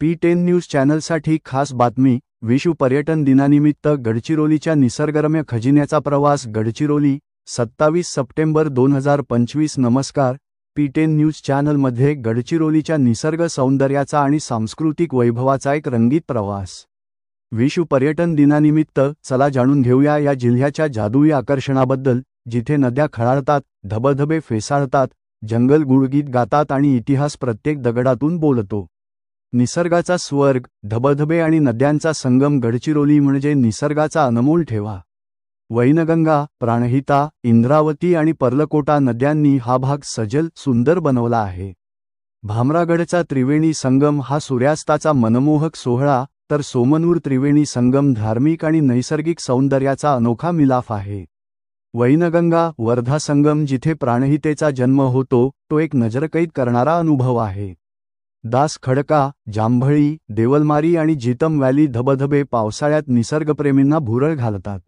P10 news चॅनलसाठी खास बातमी. विश्व पर्यटन दिनानिमित्त गडचिरोलीच्या निसर्गरम्य खजिन्याचा प्रवास. गडचिरोली 27 सप्टेंबर 2025. नमस्कार. P10 न्यूज चॅनलमध्ये गडचिरोलीच्या निसर्ग सौंदर्याचा आणि सांस्कृतिक वैभवाचा एक रंगीत प्रवास. विश्व पर्यटन दिनानिमित्त चला जाणून घेऊया या जिल्ह्याच्या जादुई आकर्षणाबद्दल, जिथे नद्या खळाळतात, धबधबे फेसाळतात, जंगल गुळगीत गातात आणि इतिहास प्रत्येक दगडातून बोलतो. निसर्गाचा स्वर्ग, धबधबे आणि नद्यांचा संगम. गडचिरोली म्हणजे निसर्गाचा अनमोल ठेवा. वैनगंगा, प्राणहिता, इंद्रावती आणि पर्लकोटा नद्यांनी हा भाग सजल सुंदर बनवला आहे. भामरागडचा त्रिवेणी संगम हा सूर्यास्ताचा मनमोहक सोहळा, तर सोमनूर त्रिवेणी संगम धार्मिक आणि नैसर्गिक सौंदर्याचा अनोखा मिलाफ आहे. वैनगंगा, वर्धा संगम जिथे प्राणहितेचा जन्म होतो, तो एक नजरकैद करणारा अनुभव आहे. दास खडका, जांभळी, देवलमारी आणि जितम व्हॅली धबधबे पावसाळ्यात निसर्गप्रेमींना भुरळ घालतात.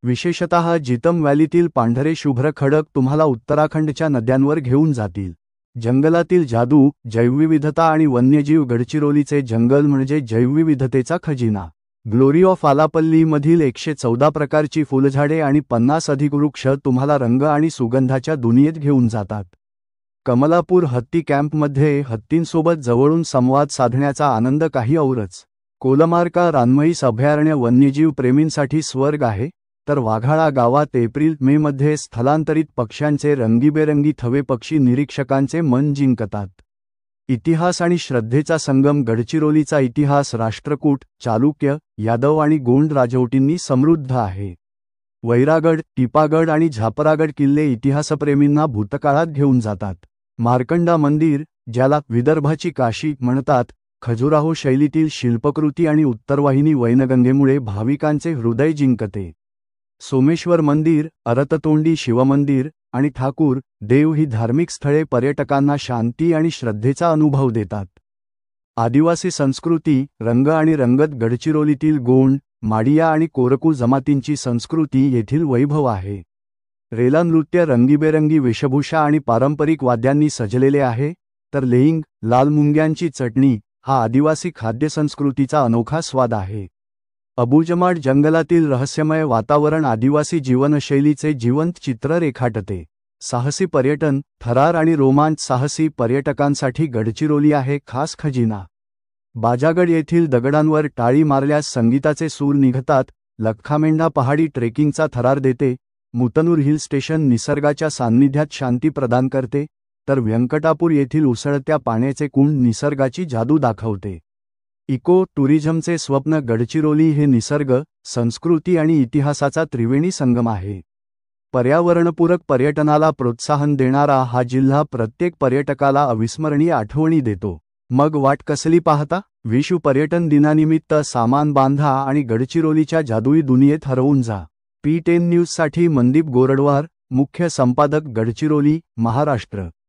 विशेषतः जितम व्हॅलीतील पांढरे शुभ्र खडक तुम्हाला उत्तराखंडच्या नद्यांवर घेऊन जातील. जंगलातील जादू, जैवविविधता आणि वन्यजीव. गडचिरोलीचे जंगल म्हणजे जैवविविधतेचा खजिना. ग्लोरी ऑफ आलापल्लीमधील 114 प्रकारची फुलझाडे आणि 50 अधिक वृक्ष तुम्हाला रंग आणि सुगंधाच्या दुनियेत घेऊन जातात. कमलापूर हत्ती कॅम्पमध्ये हत्तींसोबत जवळून संवाद साधण्याचा आनंद काही औरच. कोलमारका रानमहीस अभयारण्य वन्यजीव प्रेमींसाठी स्वर्ग आहे, तर वाघाळा गावात एप्रिल-मे मध्ये स्थलांतरित पक्ष्यांचे रंगीबेरंगी थवे पक्षी निरीक्षकांचे मन जिंकतात. इतिहास आणि श्रद्धेचा संगम. गडचिरोलीचा इतिहास राष्ट्रकूट, चालुक्य, यादव आणि गोंड राजवटींनी समृद्ध आहे. वैरागड, टिपागड आणि झापरागड किल्ले इतिहासप्रेमींना भूतकाळात घेऊन जातात. मार्कंडा मंदिर, ज्याला विदर्भाची काशी म्हणतात, खजुराहो शैलीतील शिल्पकृती आणि उत्तरवाहिनी वैनगंगेमुळे भाविकांचे हृदय जिंकते. सोमेश्वर मंदिर, अरततोंडी शिवमंदिर आणि ठाकूर देव ही धार्मिक स्थळे पर्यटकांना शांती आणि श्रद्धेचा अनुभव देतात. आदिवासी संस्कृती, रंग आणि रंगत. गडचिरोलीतील गोंड, माडिया आणि कोरकू जमातींची संस्कृती येथील वैभव आहे. रेला नृत्य रंगीबेरंगी वेशभूषा आणि पारंपरिक वाद्यांनी सजलेले आहे, तर लेईंग, लाल मुंग्यांची चटणी हा आदिवासी खाद्यसंस्कृतीचा अनोखा स्वाद आहे. अबुजमाड जंगलातील रहस्यमय वातावरण आदिवासी जीवनशैलीचे जिवंत चित्र रेखाटते. साहसी पर्यटन, थरार आणि रोमांच. साहसी पर्यटकांसाठी गडचिरोली आहे खास खजिना. बाजागड येथील दगडांवर टाळी मारल्यास संगीताचे सूर निघतात. लख्खामेंढा पहाडी ट्रेकिंगचा थरार देते. मुतनूर हिल स्टेशन निसर्गाच्या सान्निध्यात शांती प्रदान करते, तर व्यंकटापूर येथील उसळत्या पाण्याचे कुंड निसर्गाची जादू दाखवते. इको टुरिझमचे स्वप्न. गडचिरोली हे निसर्ग, संस्कृती आणि इतिहासाचा त्रिवेणी संगम आहे. पर्यावरणपूरक पर्यटनाला प्रोत्साहन देणारा हा जिल्हा प्रत्येक पर्यटकाला अविस्मरणीय आठवणी देतो. मग वाट कसली पाहता? विश्व पर्यटन दिनानिमित्त सामान बांधा आणि गडचिरोलीच्या जादुई दुनियेत हरवून जा. P10 न्यूजसाठी मनदीप गोरडवार, मुख्य संपादक, गडचिरोली, महाराष्ट्र.